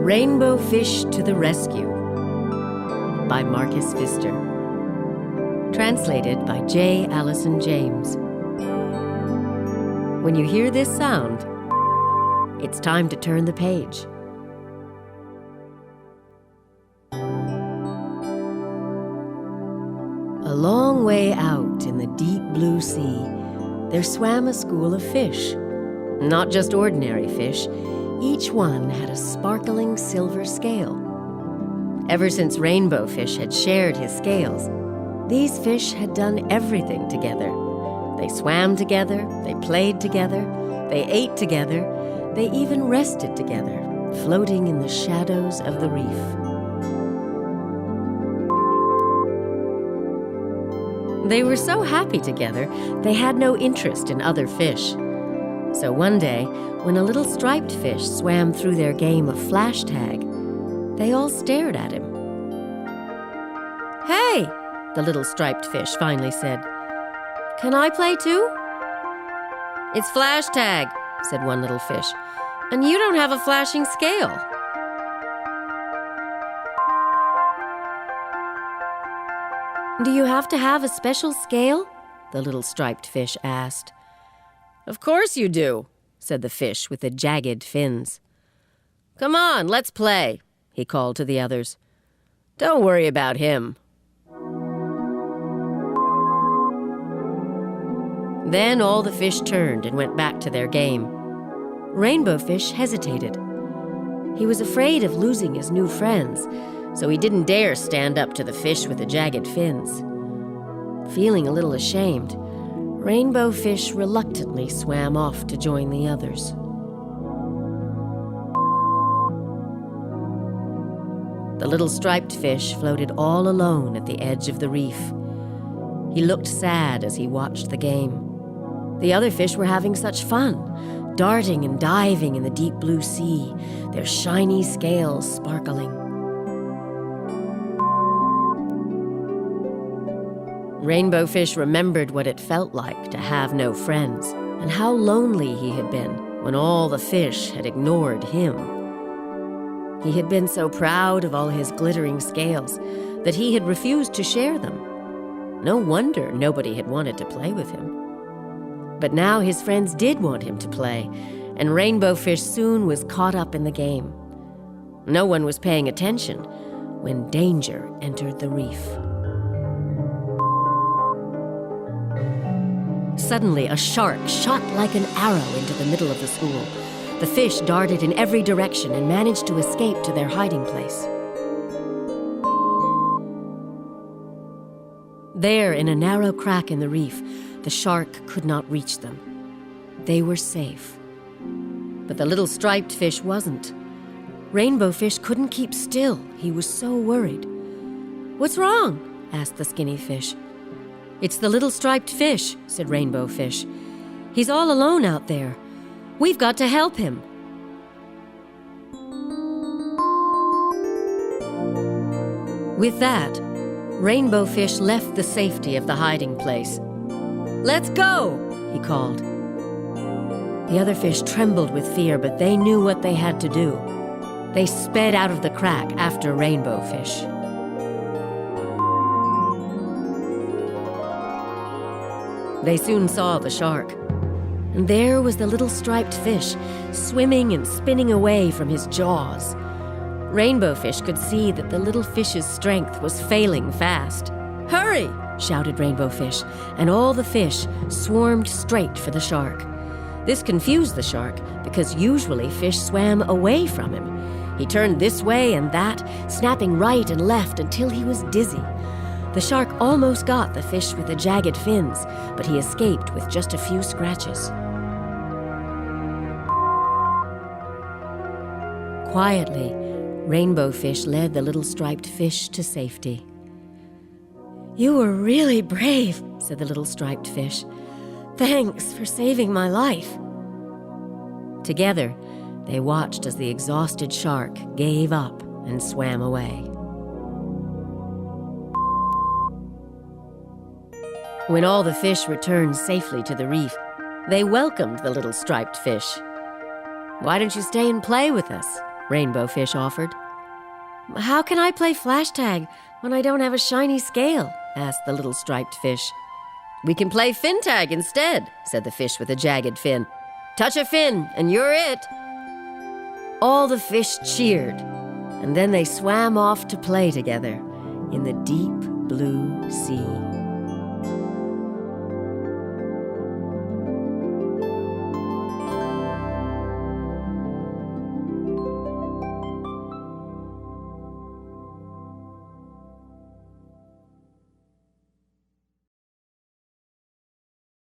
Rainbow Fish to the Rescue by Marcus Pfister. Translated by J. Allison James. When you hear this sound, it's time to turn the page. A long way out in the deep blue sea, there swam a school of fish. Not just ordinary fish. Each one had a sparkling silver scale. Ever since Rainbow Fish had shared his scales, these fish had done everything together. They swam together, they played together, they ate together, they even rested together, floating in the shadows of the reef. They were so happy together, they had no interest in other fish. So one day, when a little striped fish swam through their game of flash tag, they all stared at him. "Hey," the little striped fish finally said, "can I play too?" "It's flash tag," said one little fish, "and you don't have a flashing scale." "Do you have to have a special scale?" the little striped fish asked. "Of course you do," said the fish with the jagged fins. "Come on, let's play," he called to the others. "Don't worry about him." Then all the fish turned and went back to their game. Rainbow Fish hesitated. He was afraid of losing his new friends, so he didn't dare stand up to the fish with the jagged fins. Feeling a little ashamed, Rainbow Fish reluctantly swam off to join the others. The little striped fish floated all alone at the edge of the reef. He looked sad as he watched the game. The other fish were having such fun, darting and diving in the deep blue sea, their shiny scales sparkling. Rainbow Fish remembered what it felt like to have no friends, and how lonely he had been when all the fish had ignored him. He had been so proud of all his glittering scales that he had refused to share them. No wonder nobody had wanted to play with him. But now his friends did want him to play, and Rainbow Fish soon was caught up in the game. No one was paying attention when danger entered the reef. Suddenly, a shark shot like an arrow into the middle of the school. The fish darted in every direction and managed to escape to their hiding place. There, in a narrow crack in the reef, the shark could not reach them. They were safe. But the little striped fish wasn't. Rainbow Fish couldn't keep still. He was so worried. "What's wrong?" asked the skinny fish. "It's the little striped fish," said Rainbow Fish. "He's all alone out there. We've got to help him." With that, Rainbow Fish left the safety of the hiding place. "Let's go," he called. The other fish trembled with fear, but they knew what they had to do. They sped out of the crack after Rainbow Fish. They soon saw the shark. And there was the little striped fish, swimming and spinning away from his jaws. Rainbow Fish could see that the little fish's strength was failing fast. "Hurry!" shouted Rainbow Fish, and all the fish swarmed straight for the shark. This confused the shark, because usually fish swam away from him. He turned this way and that, snapping right and left until he was dizzy. The shark almost got the fish with the jagged fins, but he escaped with just a few scratches. Quietly, Rainbow Fish led the little striped fish to safety. "You were really brave," said the little striped fish. "Thanks for saving my life." Together, they watched as the exhausted shark gave up and swam away. When all the fish returned safely to the reef, they welcomed the little striped fish. Why don't you stay and play with us? Rainbow Fish offered. How can I play flash tag when I don't have a shiny scale? Asked the little striped fish. We can play fin tag instead, said the fish with a jagged fin. Touch a fin, and you're it. All the fish cheered, and then they swam off to play together in the deep blue sea.